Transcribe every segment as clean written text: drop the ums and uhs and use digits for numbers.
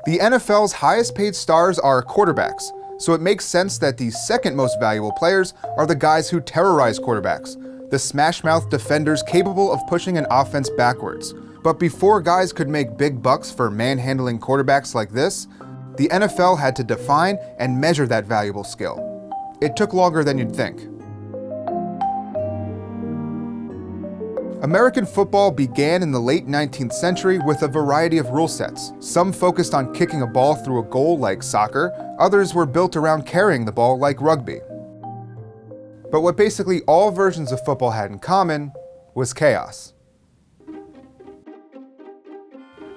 The NFL's highest paid stars are quarterbacks, so it makes sense that the second most valuable players are the guys who terrorize quarterbacks, the smash-mouth defenders capable of pushing an offense backwards. But before guys could make big bucks for manhandling quarterbacks like this, the NFL had to define and measure that valuable skill. It took longer than you'd think. American football began in the late 19th century with a variety of rule sets. Some focused on kicking a ball through a goal like soccer, others were built around carrying the ball like rugby. But what basically all versions of football had in common was chaos.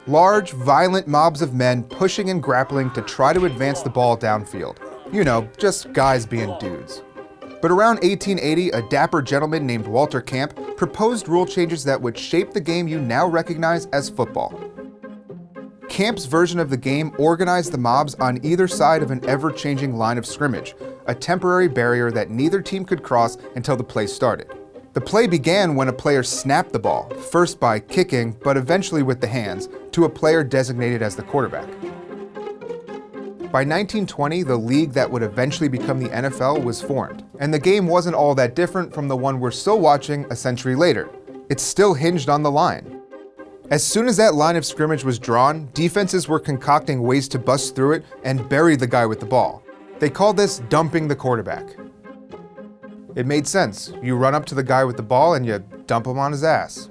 Large, violent mobs of men pushing and grappling to try to advance the ball downfield. You know, just guys being dudes. But around 1880, a dapper gentleman named Walter Camp proposed rule changes that would shape the game you now recognize as football. Camp's version of the game organized the mobs on either side of an ever-changing line of scrimmage, a temporary barrier that neither team could cross until the play started. The play began when a player snapped the ball, first by kicking, but eventually with the hands, to a player designated as the quarterback. By 1920, the league that would eventually become the NFL was formed, and the game wasn't all that different from the one we're still watching a century later. It still hinged on the line. As soon as that line of scrimmage was drawn, defenses were concocting ways to bust through it and bury the guy with the ball. They called this dumping the quarterback. It made sense. You run up to the guy with the ball and you dump him on his ass.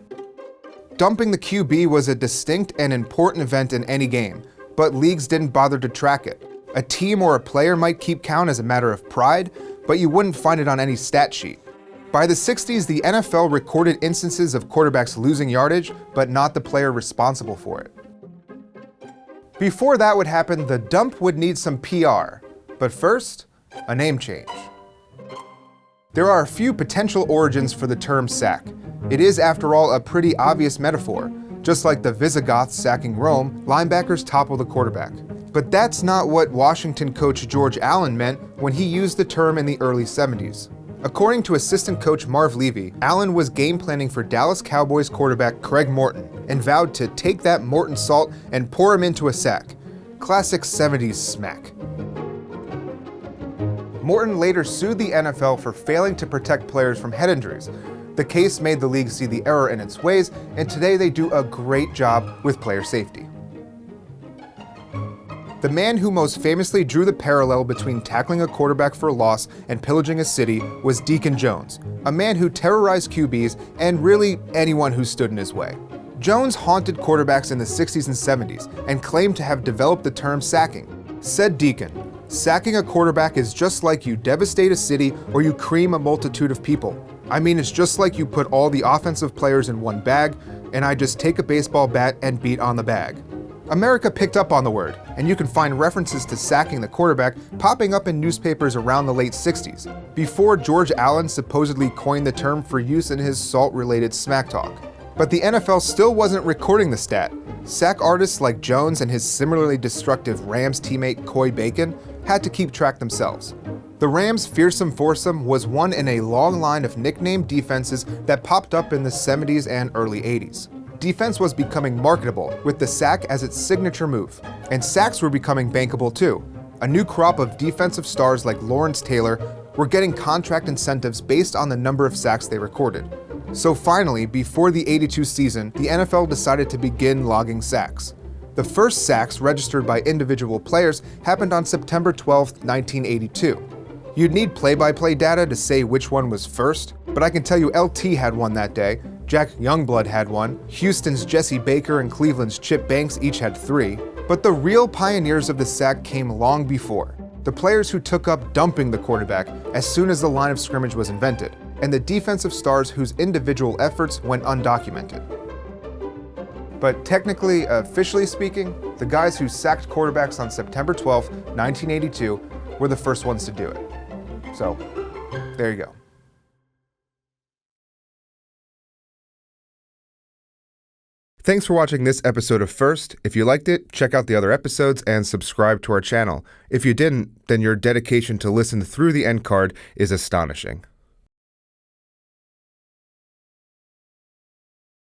Dumping the QB was a distinct and important event in any game, but leagues didn't bother to track it. A team or a player might keep count as a matter of pride, but you wouldn't find it on any stat sheet. By the 60s, the NFL recorded instances of quarterbacks losing yardage, but not the player responsible for it. Before that would happen, the dump would need some PR. But first, a name change. There are a few potential origins for the term sack. It is, after all, a pretty obvious metaphor. Just like the Visigoths sacking Rome, linebackers topple the quarterback. But that's not what Washington coach George Allen meant when he used the term in the early 70s. According to assistant coach Marv Levy, Allen was game planning for Dallas Cowboys quarterback Craig Morton and vowed to take that Morton salt and pour him into a sack. Classic 70s smack. Morton later sued the NFL for failing to protect players from head injuries. The case made the league see the error in its ways, and today they do a great job with player safety. The man who most famously drew the parallel between tackling a quarterback for a loss and pillaging a city was Deacon Jones, a man who terrorized QBs and really anyone who stood in his way. Jones haunted quarterbacks in the 60s and 70s and claimed to have developed the term sacking. Said Deacon, "Sacking a quarterback is just like you devastate a city or you cream a multitude of people. I mean, it's just like you put all the offensive players in one bag, and I just take a baseball bat and beat on the bag." America picked up on the word, and you can find references to sacking the quarterback popping up in newspapers around the late 60s, before George Allen supposedly coined the term for use in his salt-related smack talk. But the NFL still wasn't recording the stat. Sack artists like Jones and his similarly destructive Rams teammate Coy Bacon had to keep track themselves. The Rams' fearsome foursome was one in a long line of nicknamed defenses that popped up in the 70s and early 80s. Defense was becoming marketable, with the sack as its signature move. And sacks were becoming bankable too. A new crop of defensive stars like Lawrence Taylor were getting contract incentives based on the number of sacks they recorded. So finally, before the 82 season, the NFL decided to begin logging sacks. The first sacks registered by individual players happened on September 12, 1982. You'd need play-by-play data to say which one was first, but I can tell you LT had one that day, Jack Youngblood had one, Houston's Jesse Baker and Cleveland's Chip Banks each had 3, but the real pioneers of the sack came long before. The players who took up dumping the quarterback as soon as the line of scrimmage was invented, and the defensive stars whose individual efforts went undocumented. But technically, officially speaking, the guys who sacked quarterbacks on September 12, 1982 were the first ones to do it. So, there you go. Thanks for watching this episode of First. If you liked it, check out the other episodes and subscribe to our channel. If you didn't, then your dedication to listen through the end card is astonishing.